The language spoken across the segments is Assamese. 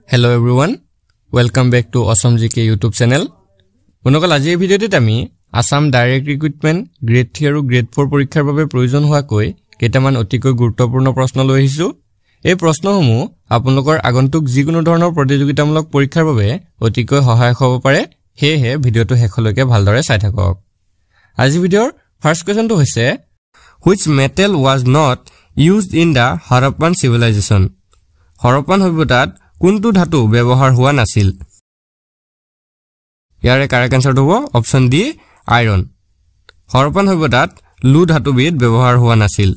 Hello everyone, welcome back to Awesome GK YouTube channel. Monokal aji ei video tit ami Assam Direct Recruitment Grade 3 aru Grade 4 পৰীক্ষাৰ বাবে প্ৰয়োজন হোৱা কৈ কেটামান অতিকৈ গুৰুত্বপূৰ্ণ প্ৰশ্ন লৈ আহিছো। এই প্ৰশ্নসমূহ আপোনালোকৰ আগন্তুক যিকোনো ধৰণৰ প্ৰতিযোগিতামূলক পৰীক্ষাৰ বাবে অতিকৈ সহায়ক হ'ব পাৰে। হেহে ভিডিওটো শেষলৈকে ভালদৰে চাই থাকক। আজি ভিডিওৰ ফাৰ্স্ট কোৱেশ্চনটো হৈছে which metal was not used in the Harappan civilization? Harappan সভ্যতাত কোনটো ধাতু ব্যৱহাৰ হোৱা নাছিল? ইয়াৰে কাৰেক্ট আনসাৰটো হ'ব অপচন ডি আইৰন। হৰপ্পান সভ্যতাত লু ধাতুবিধ ব্যৱহাৰ হোৱা নাছিল।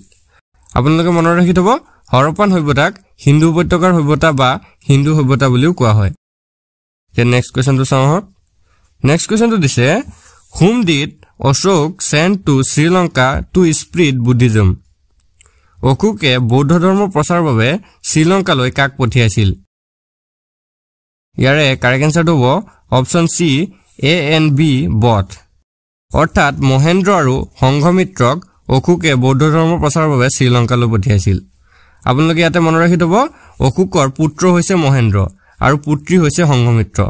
আপোনালোকে মনত ৰাখি থব হৰপ্পান সভ্যতাক হিন্দু উপত্যকাৰ সভ্যতা বা হিন্দু সভ্যতা বুলিও কোৱা হয়। তে নেক্সট কোৱেশ্চনটো চাওক। নেক্সট কোৱেশ্চনটো দিছে whom did Ashok send to Sri Lanka to spread Buddhism? অশোকে বৌদ্ধ ধৰ্ম প্ৰচাৰৰ বাবে শ্ৰীলংকালৈ কাক পঠিয়াইছিল? ইয়াৰে কাৰেক্ট আনসাৰটো হ'ব option C A and B both। অৰ্থাৎ মহেন্দ্ৰ আৰু সংঘমিত্ৰক অশোকে বৌদ্ধ ধৰ্ম প্ৰচাৰৰ বাবে শ্ৰীলংকালৈ পঠিয়াইছিল। আপোনালোকে ইয়াতে মনত ৰাখি থব অশোকৰ পুত্ৰ হৈছে মহেন্দ্ৰ আৰু পুত্ৰী হৈছে সংঘমিত্ৰ।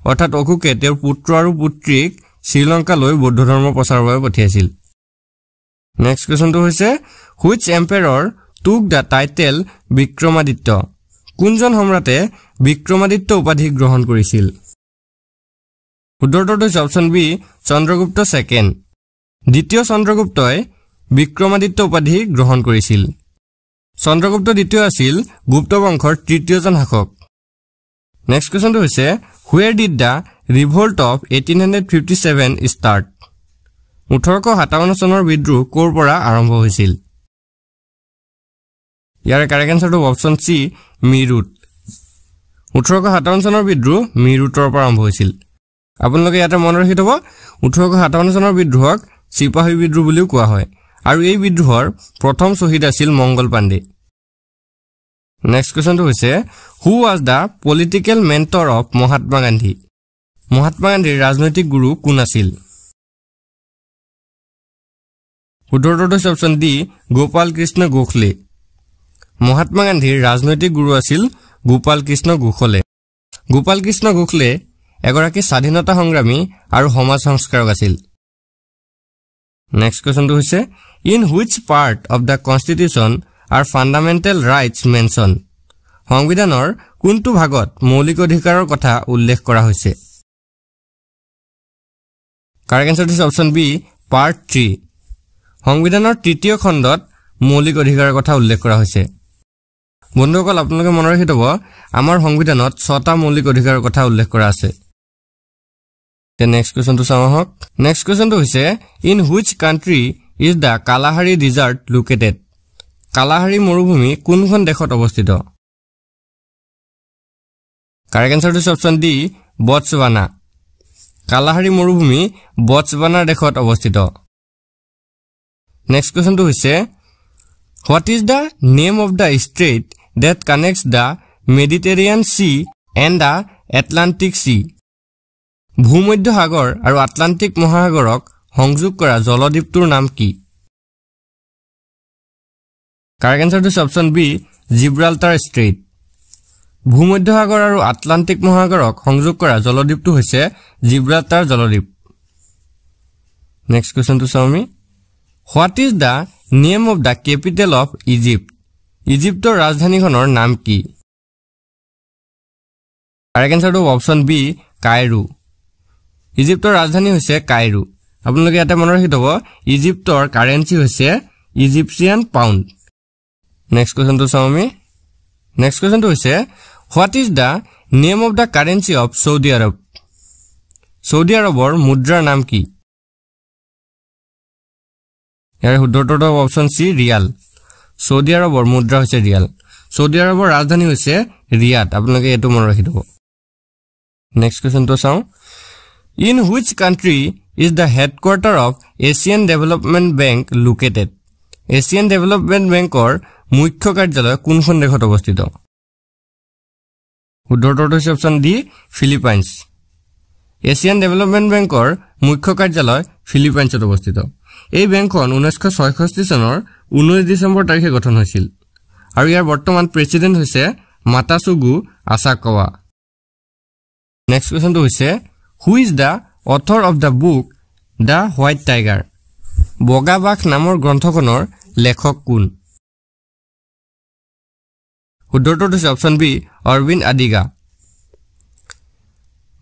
অৰ্থাৎ অশোকে তেওঁৰ পুত্ৰ আৰু পুত্ৰীক শ্ৰীলংকালৈ বৌদ্ধ ধৰ্ম প্ৰচাৰৰ বাবে পঠিয়াইছিল। নেক্সট কোৱেশ্চনটো হৈছে which emperor took the title Vikramaditya? কোনজন সম্ৰাটে বিক্ৰমাদিত্য উপাধি গ্ৰহণ কৰিছিল? উত্তৰটো হৈছে অপচন বি চন্দ্ৰগুপ্ত ছেকেণ্ড। দ্বিতীয় চন্দ্ৰগুপ্তই বিক্ৰমাদিত্য উপাধি গ্ৰহণ কৰিছিল। চন্দ্ৰগুপ্ত দ্বিতীয় আছিল গুপ্ত বংশৰ তৃতীয়জন শাসক। নেক্সট কোৱেশ্চনটো হৈছে where did the revolt of 1857 start? 1857 চনৰ বিদ্ৰোহ ক'ৰ পৰা আৰম্ভ হৈছিল? ইয়াৰে কাৰেক্ট আনসাৰটো অপচন সি মিৰুত। 1857 চনৰ বিদ্ৰোহ মিৰুতৰ পৰা আৰম্ভ হৈছিল। আপোনালোকে ইয়াতে মনত ৰাখি থব 1857 চনৰ বিদ্ৰোহক চিপাহী বিদ্ৰোহ বুলিও কোৱা হয় আৰু এই বিদ্ৰোহৰ প্ৰথম শ্বহীদ আছিল মংগল পাণ্ডে। নেক্সট কোৱেশ্চনটো হৈছে who was the political mentor of Mahatma Gandhi? Mahatma গান্ধীৰ ৰাজনৈতিক গুৰু কোন আছিল? উত্তৰটো হৈছে অপচন ডি গোপাল কৃষ্ণ গোখলে। মহাত্মা গান্ধীৰ ৰাজনৈতিক গুৰু আছিল গোপাল কৃষ্ণ গোখলে। গোপাল কৃষ্ণ গোখলে এগৰাকী স্বাধীনতা সংগ্ৰামী আৰু সমাজ সংস্কাৰক আছিল। নেক্সট কোৱেশ্চনটো হৈছে in which part of the constitution are fundamental rights mentioned? সংবিধানৰ কোনটো ভাগত মৌলিক অধিকাৰৰ কথা উল্লেখ কৰা হৈছে? কাৰেক্ট আনসাৰটো হৈছে অপচন বি পাৰ্ট 3। সংবিধানৰ তৃতীয় খণ্ডত মৌলিক অধিকাৰৰ কথা উল্লেখ কৰা হৈছে। বন্ধুসকল আপোনালোকে মনত ৰাখি থব আমাৰ সংবিধানত 6টা মৌলিক অধিকাৰৰ কথা উল্লেখ কৰা আছে। তে নেক্সট কোৱেশ্চনটো চাওক। নেক্সট কোৱেশ্চনটো হৈছে in which country is the Kalahari desert located? কালাহাৰী মৰুভূমি কোনখন দেশত অৱস্থিত? কাৰেক্ট আনসাৰটো হৈছে অপচন ডি বটছৱানা। কালাহাৰী মৰুভূমি বটছৱানাৰ দেশত অৱস্থিত। নেক্সট কোৱেশ্চনটো হৈছে what is the name of the strait that connects the Mediterranean Sea and the Atlantic Sea? ভূমধ্য সাগৰ আৰু আটলান্টিক মহাসাগৰক সংযোগ কৰা জলদ্বীপটোৰ নাম কি? কাৰেক্ট আনসাৰটো হৈছে অপচন বি জিব্ৰাল্টাৰ ষ্ট্ৰেইট। ভূমধ্য সাগৰ আৰু আটলান্টিক মহাসাগৰক সংযোগ কৰা জলদ্বীপটো হৈছে জিব্ৰাল্টাৰ জলদ্বীপ। নেক্সট কোৱেশ্চনটো চাওঁ আমি what is the name of the capital of Egypt? ইজিপ্তৰ ৰাজধানীখনৰ নাম কি? কাৰেক্ট আনসাৰটো অপচন বি কাইৰো। ইজিপ্তৰ ৰাজধানী হৈছে কাইৰো। আপোনালোকে ইয়াতে মনত ৰাখি থব ইজিপ্তৰ কাৰেন্সি হৈছে ইজিপ্চিয়ান পাউণ্ড। নেক্সট কোৱেশ্চনটো চাওঁ আমি। নেক্সট কোৱেশ্চনটো হৈছে what is the name of the currency of Saudi Arab? Saudi আৰবৰ মুদ্ৰাৰ নাম কি? ইয়াৰে শুদ্ধটো অপচন সি ৰিয়াল। সৌদি আৰবৰ মুদ্ৰা হৈছে ৰিয়াল। সৌদি আৰবৰ ৰাজধানী হৈছে ৰিয়াদ। আপোনালোকে এইটো মনত ৰাখি থব। নেক্সট কোৱেশ্চনটো চাওঁ। in which country is the headquarter of Asian Development Bank located? Asian development বেংকৰ মুখ্য কাৰ্যালয় কোনখন দেশত অৱস্থিত? শুদ্ধটো হৈছে option D Philippines. Asian development বেংকৰ মুখ্য কাৰ্যালয় ফিলিপাইনছত অৱস্থিত। এই বেংকখন 1966 চনৰ 19 ডিচেম্বৰ তাৰিখে গঠন হৈছিল আৰু ইয়াৰ বৰ্তমান প্ৰেসিডেন্ট হৈছে মাতাসুগু আসাকাৱা। নেক্সট কোৱেশ্চনটো হৈছে who is the author of the book the white tiger বগা বাঘ নামৰ গ্ৰন্থখনৰ লেখক কোন শুদ্ধটো হৈছে অপচন বি অৰবিন্দ আদিগা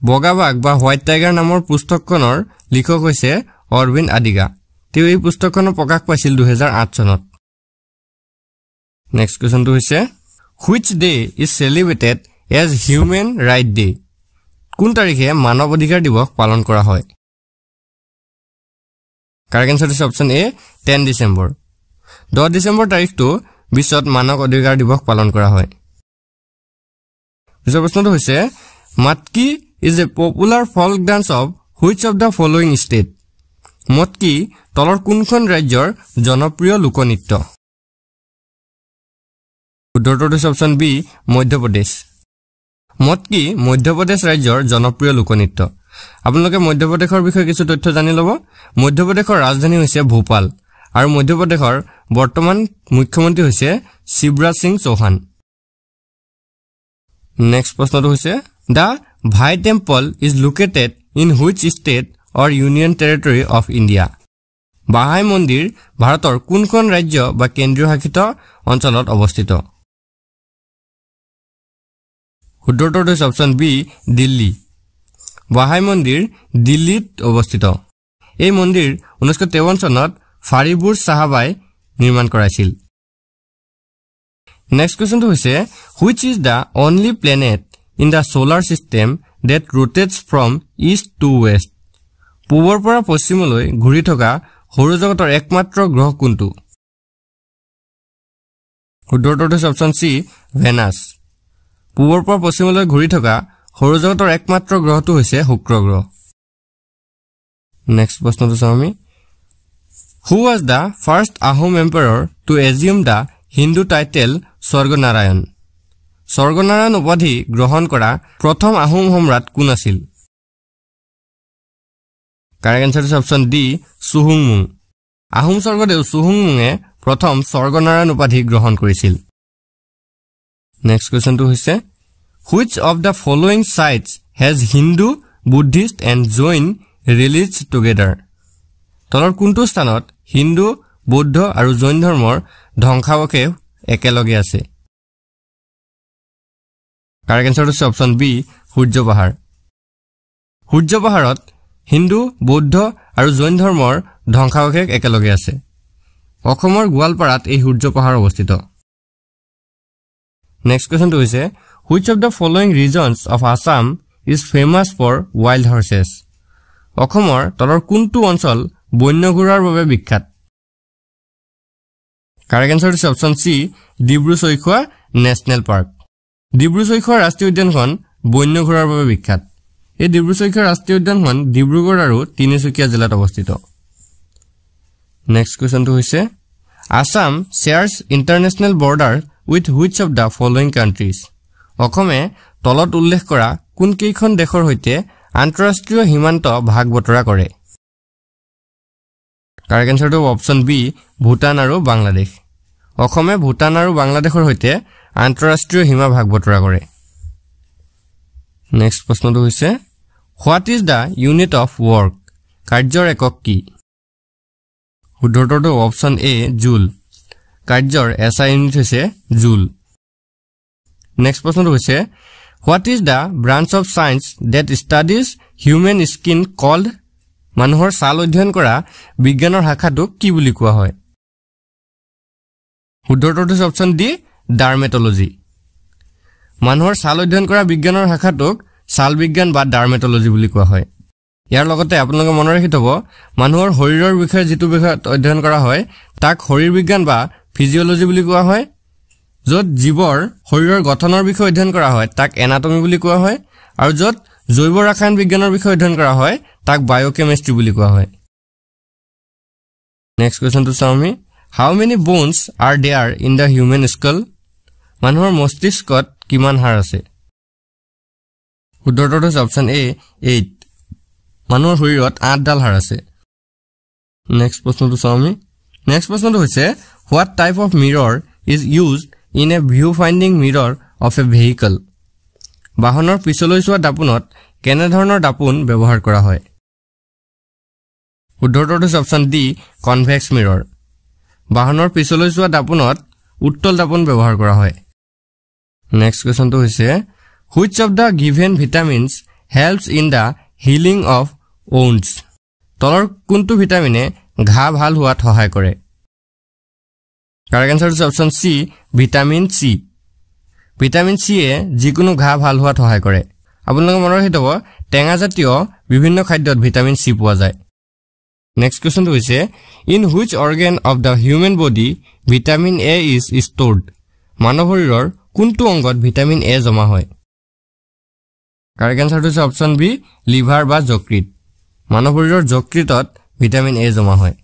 বগা বাঘ বা হোৱাইট টাইগাৰ নামৰ পুস্তকখনৰ লিখক হৈছে অৰবিন্দ আদিগা তেওঁ এই পুস্তকখন প্ৰকাশ পাইছিল 2008 চনত নেক্সট কোৱেশ্চনটো হৈছে which day is celebrated as human right day কোন তাৰিখে মানৱ অধিকাৰ দিৱস পালন কৰা হয় কাৰেক্ট আনসাৰ হৈছে অপচন এ 10 ডিসেম্বৰ 10 ডিসেম্বৰ তাৰিখটো বিশ্বত মানৱ অধিকাৰ দিৱস পালন কৰা হয় পিছৰ প্ৰশ্নটো হৈছে মাটকি is a popular folk dance of which of the following state মটকি তলৰ কোনখন ৰাজ্যৰ জনপ্ৰিয় লোকনৃত্য উত্তৰটো হৈছে অপচন বি মধ্যপ্ৰদেশ মটকি মধ্যপ্ৰদেশ ৰাজ্যৰ জনপ্ৰিয় লোকনৃত্য আপোনালোকে মধ্যপ্ৰদেশৰ বিষয়ে কিছু তথ্য জানি ল'ব মধ্যপ্ৰদেশৰ ৰাজধানী হৈছে ভোপাল আৰু মধ্যপ্ৰদেশৰ বৰ্তমান মুখ্যমন্ত্ৰী হৈছে শিৱৰাজ সিং চৌহান নেক্সট প্ৰশ্নটো হৈছে the Bahai temple is located in which state or union territory of India Bahai মন্দিৰ ভাৰতৰ কোনখন ৰাজ্য বা কেন্দ্ৰীয় শাসিত অঞ্চলত অৱস্থিত উত্তৰটো হৈছে অপচন বি দিল্লী বাহাই মন্দিৰ দিল্লীত অৱস্থিত এই মন্দিৰ 1953 চনত ফাৰিবুৰ সাহাবাই নিৰ্মাণ কৰাইছিল নেক্সট কোৱেশ্চনটো হৈছে which is the only planet in the solar system that rotates from east to west পূবৰ পৰা পশ্চিমলৈ ঘূৰি থকা সৌৰজগতৰ একমাত্ৰ গ্ৰহ কোনটো উত্তৰটো হৈছে অপচন সি ভেনাছ পূবৰ পৰা পশ্চিমলৈ ঘূৰি থকা সৌৰজগতৰ একমাত্ৰ গ্ৰহটো হৈছে শুক্ৰ গ্ৰহ নেক্সট প্ৰশ্নটো চাওঁ আমি Who was the first Ahom emperor to assume the Hindu title Swarganarayan? Swarganarayan উপাধি গ্ৰহণ কৰা প্ৰথম আহোম সম্ৰাট কোন আছিল? কাৰেক্ট আনসাৰ হৈছে অপচন ডি সুহুংমুং। আহোম স্বৰ্গদেউ সুহুংমুঙে প্ৰথম স্বৰ্গনাৰায়ণ উপাধি গ্ৰহণ কৰিছিল। নেক্সট কোৱেশ্চনটো হৈছে Which of the following sites has Hindu, Buddhist and Jain religions together? তলৰ কোনটো স্থানত হিন্দু বৌদ্ধ আৰু জৈন ধৰ্মৰ ধ্বংসাৱশেষ একেলগে আছে কাৰেক্ট আনসাৰ হৈছে অপচন বি সূৰ্য পাহাৰ সূৰ্য পাহাৰত হিন্দু বৌদ্ধ আৰু জৈন ধৰ্মৰ ধ্বংসাৱশেষ একেলগে আছে অসমৰ গোৱালপাৰাত এই সূৰ্য পাহাৰ অৱস্থিত নেক্সট কোৱেশ্চনটো হৈছে Which of the following regions of Assam is famous for wild horses? অসমৰ তলৰ কোনটো অঞ্চল বন্য ঘোঁৰাৰ বাবে বিখ্যাত কাৰেক্ট আনসাৰ হৈছে option C Dibru Saikhowa national park Dibru Saikhowa ৰাষ্ট্ৰীয় উদ্যানখন বন্য ঘোঁৰাৰ বাবে বিখ্যাত এই ডিব্ৰু-চৈখোৱা ৰাষ্ট্ৰীয় উদ্যানখন ডিব্ৰুগড় আৰু তিনিচুকীয়া জিলাত অৱস্থিত নেক্সট কোৱেশ্চনটো হৈছে Assam shares international border with which of the following countries অসমে তলত উল্লেখ কৰা কোন কেইখন দেশৰ সৈতে আন্তঃৰাষ্ট্ৰীয় সীমান্ত ভাগ বতৰা কৰে কাৰেক্ট আনসাৰটো অপচন বি ভুটান আৰু বাংলাদেশ অসমে ভুটান আৰু বাংলাদেশৰ সৈতে আন্তঃৰাষ্ট্ৰীয় সীমা ভাগ বতৰা কৰে নেক্সট প্ৰশ্নটো হৈছে What is the unit of work কাৰ্যৰ একক কি শুদ্ধটো অপচন এ জুল কাৰ্যৰ এসআই ইউনিট হৈছে জুল নেক্সট প্ৰশ্নটো হৈছে What is the branch of science that studies human skin called মানুহৰ ছাল অধ্যয়ন কৰা বিজ্ঞানৰ শাখাটোক কি বুলি কোৱা হয় শুদ্ধটো হৈছে অপচন ডি ডাৰ্মেটলজি মানুহৰ ছাল অধ্যয়ন কৰা বিজ্ঞানৰ শাখাটোক ছাল বিজ্ঞান বা ডাৰ্মেটলজি বুলি কোৱা হয় ইয়াৰ লগতে আপোনালোকে মনত ৰাখি থব মানুহৰ শৰীৰৰ বিষয়ে যেটো বিষয় অধ্যয়ন কৰা হয় তাক শৰীৰ বিজ্ঞান বা ফিজিওলজি বুলি কোৱা হয় য'ত জীৱৰ শৰীৰৰ গঠনৰ বিষয়ে অধ্যয়ন কৰা হয় তাক এনাটমি বুলি কোৱা হয় আৰু য'ত জৈৱ ৰসায়ন বিজ্ঞানৰ বিষয়ে অধ্যয়ন কৰা হয় তাক বায়োকেমিষ্ট্ৰি বুলি কোৱা হয় নেক্সট কোৱেশ্চনটো চাওঁ আমি How many bones are there in the human skull মানুহৰ মস্তিষ্কত কিমান হাড় আছে শুদ্ধটো হৈছে অপচন এ 8 মানুহৰ শৰীৰত 8 ডাল হাড় আছে নেক্সট প্ৰশ্নটো চাওঁ আমি নেক্সট প্ৰশ্নটো হৈছে What type of mirror is used in a view finding mirror of a vehicle বাহনৰ পিছলৈ যোৱা দাপোনত কেনে ধৰণৰ দাপোন ব্যৱহাৰ কৰা হয় উত্তৰটো হৈছে অপচন ডি কনভেক্স মিৰৰ বাহনৰ পিছলৈ যোৱা দাপোনত উত্তল দাপোন ব্যৱহাৰ কৰা হয় নেক্সট কোৱেশ্চনটো হৈছে which of the given vitamins helps in the healing of wounds তলৰ কোনটো ভিটামিনে ঘা ভাল হোৱাত সহায় কৰে কাৰেক্ট আনসাৰ হৈছে অপচন সি ভিটামিন সি ভিটামিন সি এ যিকোনো ঘা ভাল হোৱাত সহায় কৰে আপোনালোকে মনত ৰাখিব টেঙা জাতীয় বিভিন্ন খাদ্যত ভিটামিন সি পোৱা যায় নেক্সট কোৱেশ্চনটো হৈছে in which organ of the human body vitamin A is stored মানৱ শৰীৰৰ কোনটো অংগত ভিটামিন এ জমা হয় কাৰেক্ট আনসাৰটো হৈছে অপচন বি লিভাৰ বা যকৃত মানৱ শৰীৰৰ যকৃতত ভিটামিন এ জমা হয়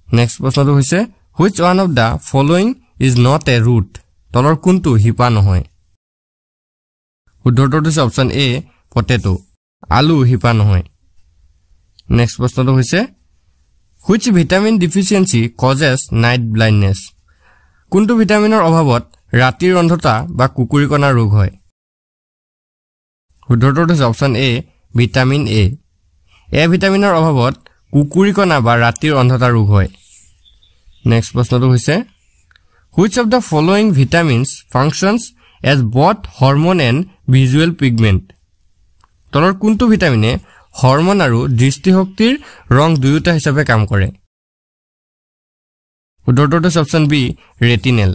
নেক্সট প্ৰশ্নটো হৈছে which one of the following is not a root তলৰ কোনটো হিপা নহয় উত্তৰটো হৈছে অপচন এ পটেটো আলু হিপা নহয় নেক্সট প্ৰশ্নটো হৈছে which vitamin deficiency causes night blindness কোনটো ভিটামিনৰ অভাৱত ৰাতিৰ অন্ধতা বা কুকুৰিকণা ৰোগ হয় উত্তৰটো হৈছে অপচন এ ভিটামিন এ এ ভিটামিনৰ অভাৱত কুকুৰিকণা বা ৰাতিৰ অন্ধতা ৰোগ হয় নেক্সট প্ৰশ্নটো হৈছে which of the following vitamins functions as both hormone and visual pigment তলৰ কোনটো ভিটামিনে হৰমন আৰু দৃষ্টিশক্তিৰ ৰং দুয়োটা হিচাপে কাম কৰে উত্তৰটো হৈছে অপচন বি ৰেটিনেল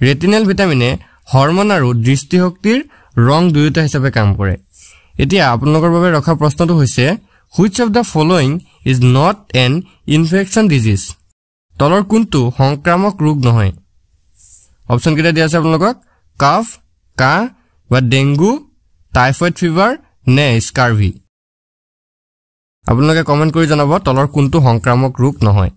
ৰেটিনেল ভিটামিনে হৰমন আৰু দৃষ্টিশক্তিৰ ৰং দুয়োটা হিচাপে কাম কৰে এতিয়া আপোনালোকৰ বাবে ৰখা প্ৰশ্নটো হৈছে which of the following is not an infection disease তলৰ কোনটো সংক্ৰামক ৰোগ নহয় অপচন কেইটা দিয়া আছে আপোনালোকক কাফ কাহ বা ডেংগু টাইফয়েড ফিভাৰ নে স্কাৰভি আপোনালোকে কমেন্ট কৰি জনাব তলৰ কোনটো সংক্ৰামক ৰোগ নহয়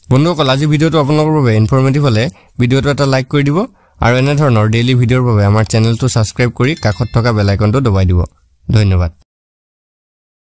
বন্ধুসকল আজি ভিডিওটো আপোনালোকৰ বাবে ইনফৰমেটিভ হলে ভিডিওটো এটা লাইক কৰি দিব আৰু এনে ধৰণৰ ডেইলি ভিডিওৰ বাবে আমাৰ চেনেলটো সাবস্ক্ৰাইব কৰি কাষত থকা বেল আইকনটো দবাই দিব ধন্যবাদ